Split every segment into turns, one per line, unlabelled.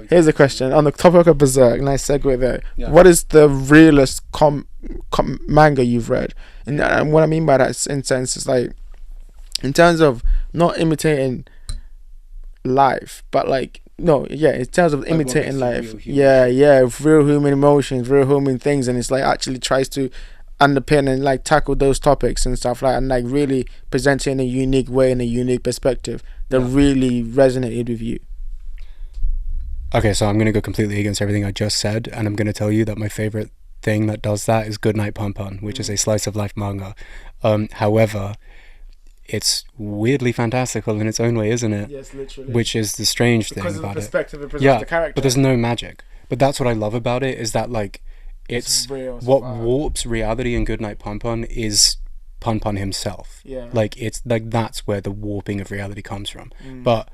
Here's a question on the topic of Berserk. Nice segue there.
Yeah.
What is the realest manga you've read? And what I mean by that is, in sense, is like in terms of not imitating life, but like no, yeah, in terms of imitating life. Yeah, real human emotions, real human things, and it's like actually tries to underpin and like tackle those topics and stuff like, and like really present it in a unique way, in a unique perspective that really resonated with you.
Okay, so I'm going to go completely against everything I just said, and I'm going to tell you that my favorite thing that does that is Goodnight, Punpun, which is a slice of life manga. However, it's weirdly fantastical in its own way, isn't it?
Yes, literally.
Which is the strange thing
because of
about
the
it.
perspective it presents the character.
But there's no magic. But that's what I love about it, is that like it's what warps reality in Goodnight, Punpun is Punpun himself.
Yeah.
Like it's like that's where the warping of reality comes from. But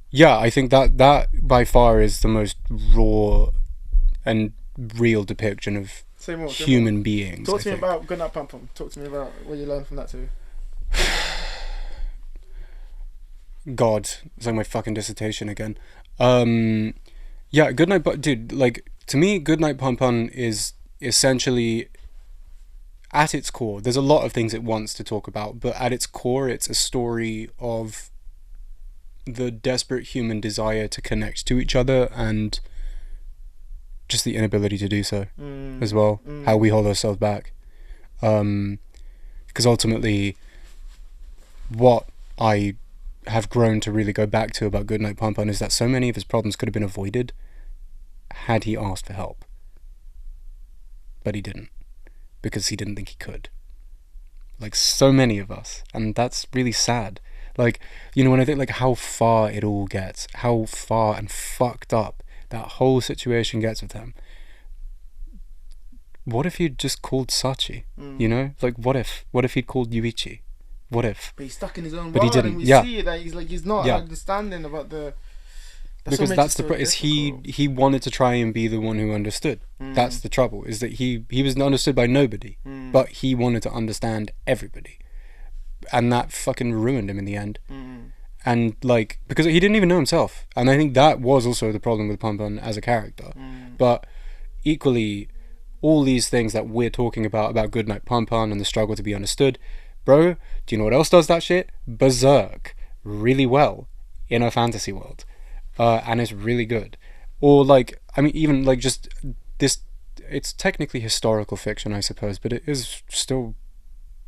yeah, I think that by far is the most raw and real depiction of human beings.
Talk to me about Goodnight Punpun. Talk to me about what you learned from that too.
God, it's like my fucking dissertation again. Yeah, Goodnight, but dude, like to me, Goodnight Punpun is essentially, at its core, there's a lot of things it wants to talk about, but at its core, it's a story of the desperate human desire to connect to each other and just the inability to do so as well. How we hold ourselves back. Because ultimately, what I have grown to really go back to about Goodnight Punpun is that so many of his problems could have been avoided had he asked for help. But he didn't, because he didn't think he could. Like so many of us, and that's really sad. Like, you know, when I think like how far it all gets, how far and fucked up that whole situation gets with him. What if he'd just called Sachi? You know, like what if he'd called Yuichi? What if?
But he's stuck in his own
world,
he didn't. And we see that he's not understanding about the.
Because that's the is he wanted to try and be the one who understood. That's the trouble, is that he was understood by nobody, but he wanted to understand everybody, and that fucking ruined him in the end. And like, because he didn't even know himself, and I think that was also the problem with Punpun as a character. But equally, all these things that we're talking about Goodnight Punpun and the struggle to be understood, bro, do you know what else does that shit? Berserk, really well in a fantasy world. And it's really good. Or like, I mean, even like just this, it's technically historical fiction, I suppose, but it is still,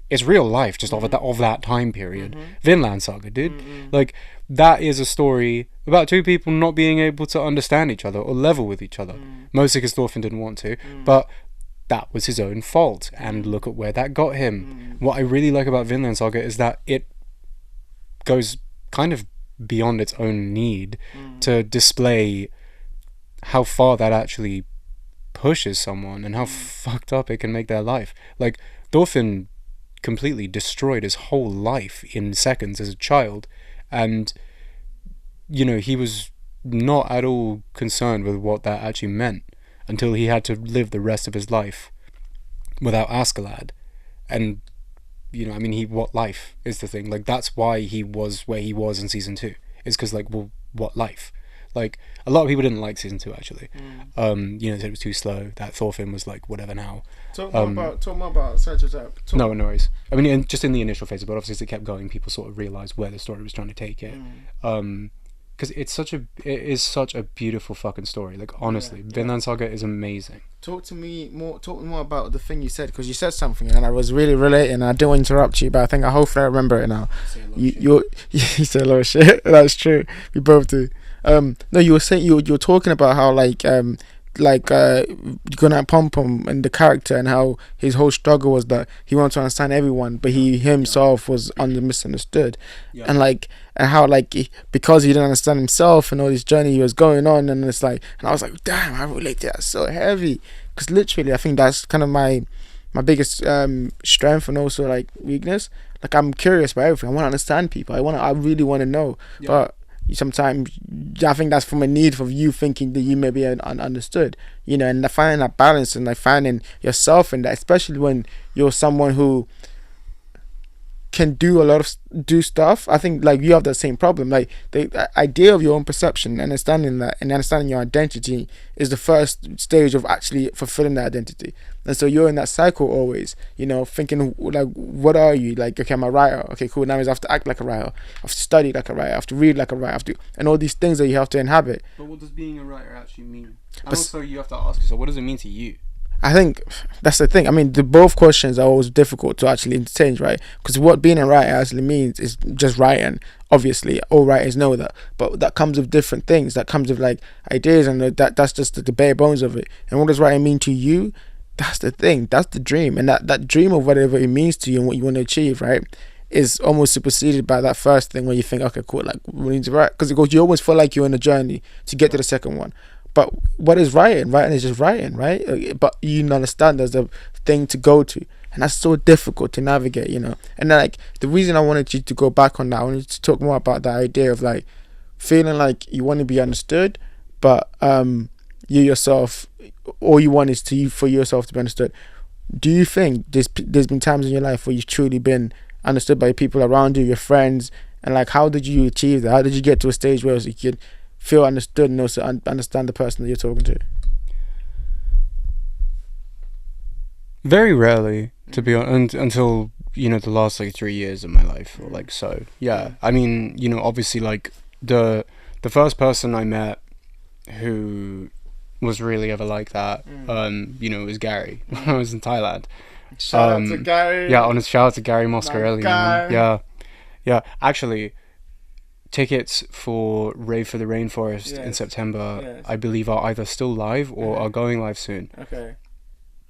it's real life, just of that time period. Vinland Saga, dude. Like, that is a story about two people not being able to understand each other or level with each other. Mostly because Thorfinn didn't want to, but that was his own fault, and look at where that got him. What I really like about Vinland Saga is that it goes kind of beyond its own need to display how far that actually pushes someone and how fucked up it can make their life. Like, Thorfinn completely destroyed his whole life in seconds as a child, and you know, he was not at all concerned with what that actually meant until he had to live the rest of his life without Askeladd. And you know, I mean, what life is the thing. Like, that's why he was where he was in season 2. Is because, like, well, what life? Like, a lot of people didn't like season 2, actually. You know, said it was too slow, that Thorfinn was like, whatever now.
Talk more about sorry to interrupt.
No worries. I mean, just in the initial phase, but obviously as it kept going, people sort of realised where the story was trying to take it. Because it is such a beautiful fucking story. Like, honestly, Vinland Saga is amazing. Talk
more about the thing you said, because you said something and I was really relating. I didn't want to interrupt you, but I think hopefully I remember it now. You say a lot of shit. That's true. We both do. No, you were saying you're talking about how Goodnight Punpun and the character, and how his whole struggle was that he wanted to understand everyone, but he himself was misunderstood, and how because he didn't understand himself and all this journey he was going on, and it's like, and I was like, damn, I relate to that so heavy, because literally I think that's kind of my biggest strength and also like weakness. Like, I'm curious about everything. I want to understand people. I really want to know, but sometimes I think that's from a need of you thinking that you may be understood, you know, and finding that balance and finding yourself in that, especially when you're someone who can do a lot of do stuff. I think like you have that same problem. Like the idea of your own perception, understanding that, and understanding your identity is the first stage of actually fulfilling that identity. And so you're in that cycle always, you know, thinking like, what are you? Like, okay, I'm a writer. Okay, cool. Now I have to act like a writer. I have to study like a writer. I have to read like a writer. I have to, and all these things that you have to inhabit.
But what does being a writer actually mean? And also, you have to ask yourself, what does it mean to you?
I think that's the thing. I mean, the both questions are always difficult to actually interchange, right? Because what being a writer actually means is just writing. Obviously, all writers know that, but that comes with different things. That comes with like ideas, and that's just the bare bones of it. And what does writing mean to you? That's the thing. That's the dream, and that dream of whatever it means to you and what you want to achieve, right, is almost superseded by that first thing when you think, okay, cool, like we need to write, because you almost feel like you're on a journey to get to the second one. But what is writing? Writing is just writing, right? But you understand there's a thing to go to, and that's so difficult to navigate, you know. And then, like, the reason I wanted you to go back on that, I wanted to talk more about that idea of like feeling like you want to be understood, but you yourself, all you want is for yourself to be understood. Do you think there's been times in your life where you've truly been understood by people around you, your friends, and like how did you achieve that? How did you get to a stage where you could feel understood and also understand the person that you're talking to?
Very rarely, to be honest, until, you know, the last like 3 years of my life, or like so. Yeah, I mean, you know, obviously like the first person I met who was really ever like that, you know, was Gary when I was in Thailand.
Shout out to Gary.
Yeah, shout out to Gary Moscarelli. Yeah. Actually, tickets for Rave for the Rainforest in September, I believe, are either still live or are going live soon.
Okay.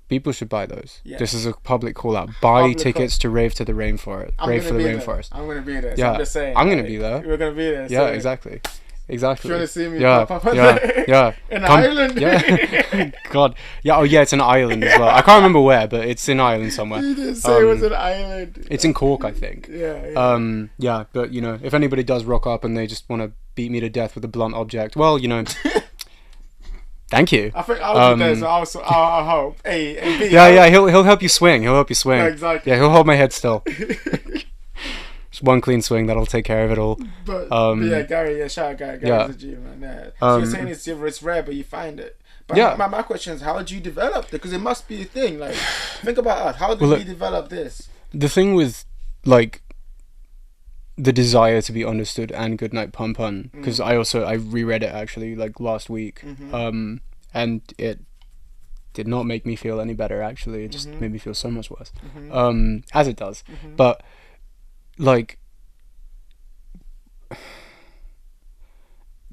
People should buy those. Yeah. This is a public call out. Buy tickets to Rave to the Rainforest. Rave for the Rainforest.
I'm gonna be there. So
yeah,
I'm just saying.
I'm gonna be there.
We're gonna be there.
Yeah, exactly. Exactly.
If you want to see me,
yeah.
In Ireland.
Yeah. God. Yeah. Oh, yeah. It's an island as well. I can't remember where, but it's in Ireland somewhere.
You didn't say it was an island.
It's in Cork, I think.
Yeah.
Yeah. But you know, if anybody does rock up and they just want to beat me to death with a blunt object, well, you know. Thank you.
I think I'll be there, so I'll hope. A B.
Yeah. He'll help you swing. He'll help you swing.
Yeah, exactly.
Yeah. He'll hold my head still. Just one clean swing, that'll take care of it all.
But yeah, Gary, shout out Gary. Gary's a G, man. Yeah. So you're saying it's rare, but you find it. But my question is, how did you develop it? Because it must be a thing. Like, think about us. How did we develop this?
The thing with, like, the desire to be understood and Goodnight Punpun, because I reread it actually like last week, and it did not make me feel any better. Actually, it just made me feel so much worse, as it does. But like,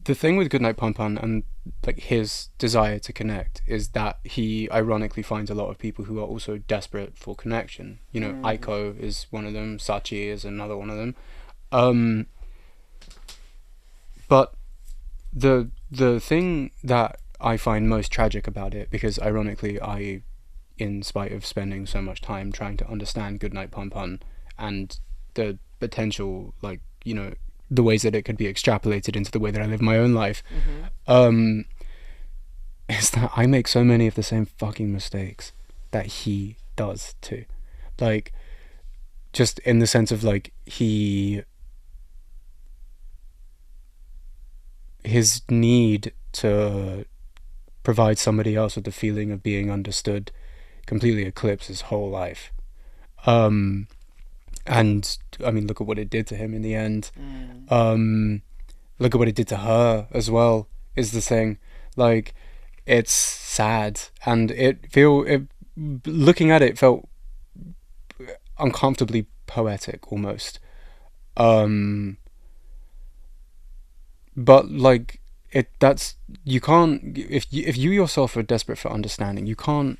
the thing with Goodnight Punpun and like his desire to connect is that he ironically finds a lot of people who are also desperate for connection. You know, Aiko is one of them, Sachi is another one of them. But the thing that I find most tragic about it, because ironically I, in spite of spending so much time trying to understand Goodnight Punpun and the potential, like, you know, the ways that it could be extrapolated into the way that I live my own life, is that I make so many of the same fucking mistakes that he does too. Like, just in the sense of like, his need to provide somebody else with the feeling of being understood completely eclipses his whole life. And I mean, look at what it did to him in the end. Look at what it did to her as well, is the thing. Like, it's sad, and looking at it felt uncomfortably poetic almost. But like, you can't, if you yourself are desperate for understanding, you can't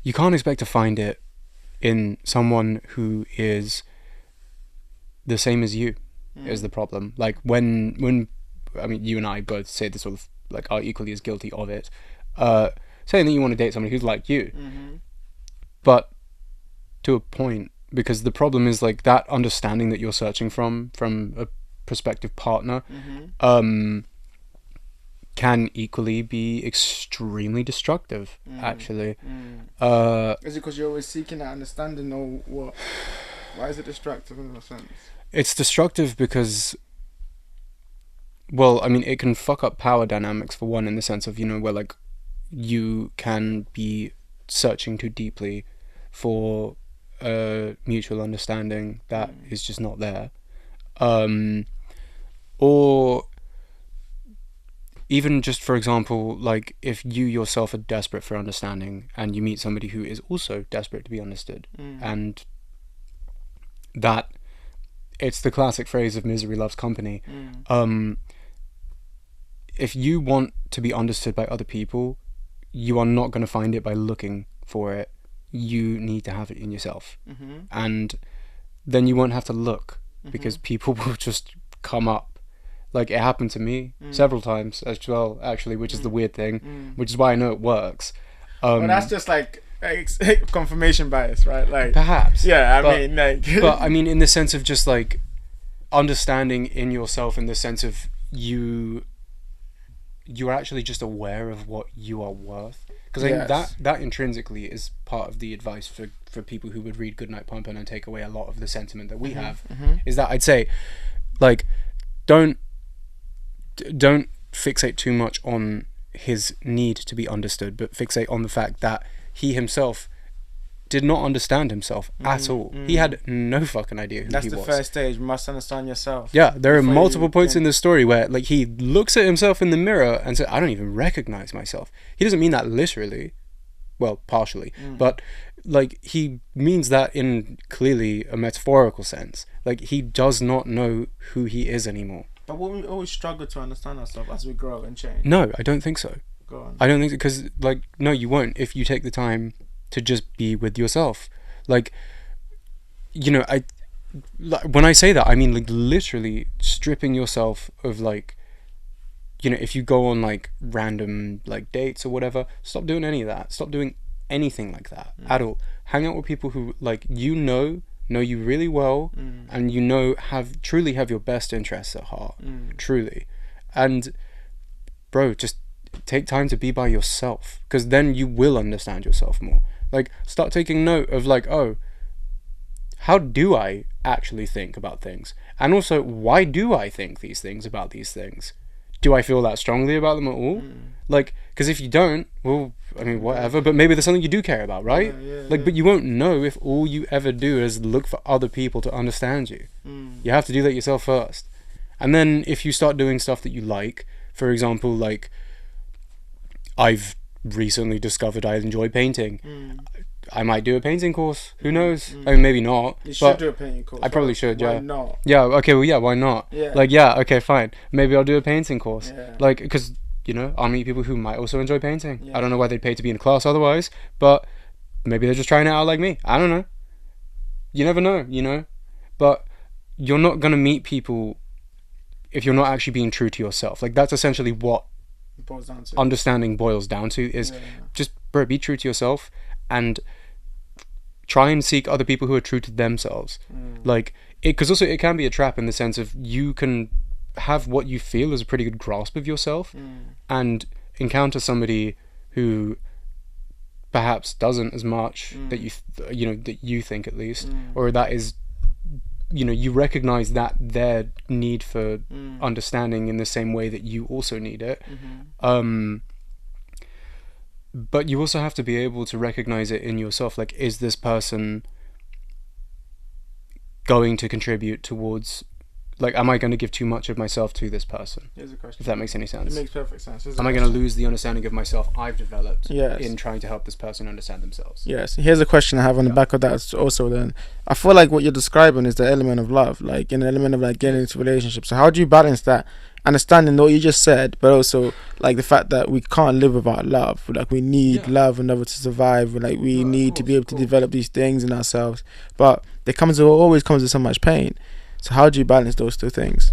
expect to find it in someone who is the same as you, is the problem. Like, when I mean, you and I both say this, sort of like, are equally as guilty of it, saying that you want to date somebody who's like you, but to a point, because the problem is like that understanding that you're searching from a prospective partner can equally be extremely destructive, actually.
Is it because you're always seeking that understanding, or what? Why is it destructive in a sense?
It's destructive because, well, I mean, it can fuck up power dynamics for one, in the sense of, where like you can be searching too deeply for a mutual understanding that is just not there, or even just, for example, like if you yourself are desperate for understanding and you meet somebody who is also desperate to be understood, and that, it's the classic phrase of misery loves company. If you want to be understood by other people, you are not going to find it by looking for it. You need to have it in yourself. And then you won't have to look, because people will just come up. Like, it happened to me several times as well, actually, which is the weird thing, which is why I know it works.
Well, that's just like confirmation bias, right? Like,
perhaps.
Yeah, I mean, like...
but, I mean, in the sense of just, like, understanding in yourself, in the sense of you're actually just aware of what you are worth. Because I think that intrinsically is part of the advice for people who would read Goodnight, Punpun and take away a lot of the sentiment that we have, is that I'd say, like, don't fixate too much on his need to be understood, but fixate on the fact that he himself did not understand himself at all. He had no fucking idea who he was.
That's the first stage. You must understand yourself.
Yeah, there are multiple points in the story where, like, he looks at himself in the mirror and says, I don't even recognize myself. He doesn't mean that literally. Well, partially. But, like, he means that in clearly a metaphorical sense. Like, he does not know who he is anymore.
But will we always struggle to understand ourselves as we grow and change?
No, I don't think so.
Go on.
I don't think so, because, like, no, you won't if you take the time to just be with yourself. Like, when I say that, I mean, like, literally stripping yourself of, like, if you go on, like, random, like, dates or whatever, stop doing any of that. Stop doing anything like that at all. Hang out with people who, like, know you really well, and truly have your best interests at heart, truly. And, bro, just take time to be by yourself, because then you will understand yourself more. Like, start taking note of, like, oh, how do I actually think about things? And also, why do I think these things about these things? Do I feel that strongly about them at all? Like, because if you don't, well, I mean, whatever, but maybe there's something you do care about, right? But you won't know if all you ever do is look for other people to understand you. You have to do that yourself first. And then if you start doing stuff that you like, for example, like, I've recently discovered I enjoy painting. I might do a painting course. Who knows? I mean, maybe not.
You should do a painting course.
I probably should, yeah.
Why not?
Yeah, okay, well, yeah, why not?
Yeah.
Like, yeah, okay, fine. Maybe I'll do a painting course.
Yeah.
Like, because, I'll meet people who might also enjoy painting.
Yeah.
I don't know why they'd pay to be in a class otherwise, but maybe they're just trying it out like me. I don't know. You never know, But you're not going to meet people if you're not actually being true to yourself. Like, that's essentially what understanding boils down to, is just, bro, be true to yourself and try and seek other people who are true to themselves. Like, because also it can be a trap in the sense of you can have what you feel is a pretty good grasp of yourself and encounter somebody who perhaps doesn't as much that that you think, at least, or that is, you recognize that their need for understanding in the same way that you also need it. But you also have to be able to recognize it in yourself. Like, is this person going to contribute towards, like, am I going to give too much of myself to this person?
Here's a question.
If that makes any sense.
It makes perfect sense.
Am I going to lose the understanding of myself I've developed in trying to help this person understand themselves?
Yes. Here's a question I have on the back of that also then. I feel like what you're describing is the element of love, like an element of, like, getting into relationships. So how do you balance that? Understanding what you just said, but also, like, the fact that we can't live without love. Like, we need love in order to survive. Like, we need to be able to develop these things in ourselves. But always comes with so much pain. So how do you balance those two things?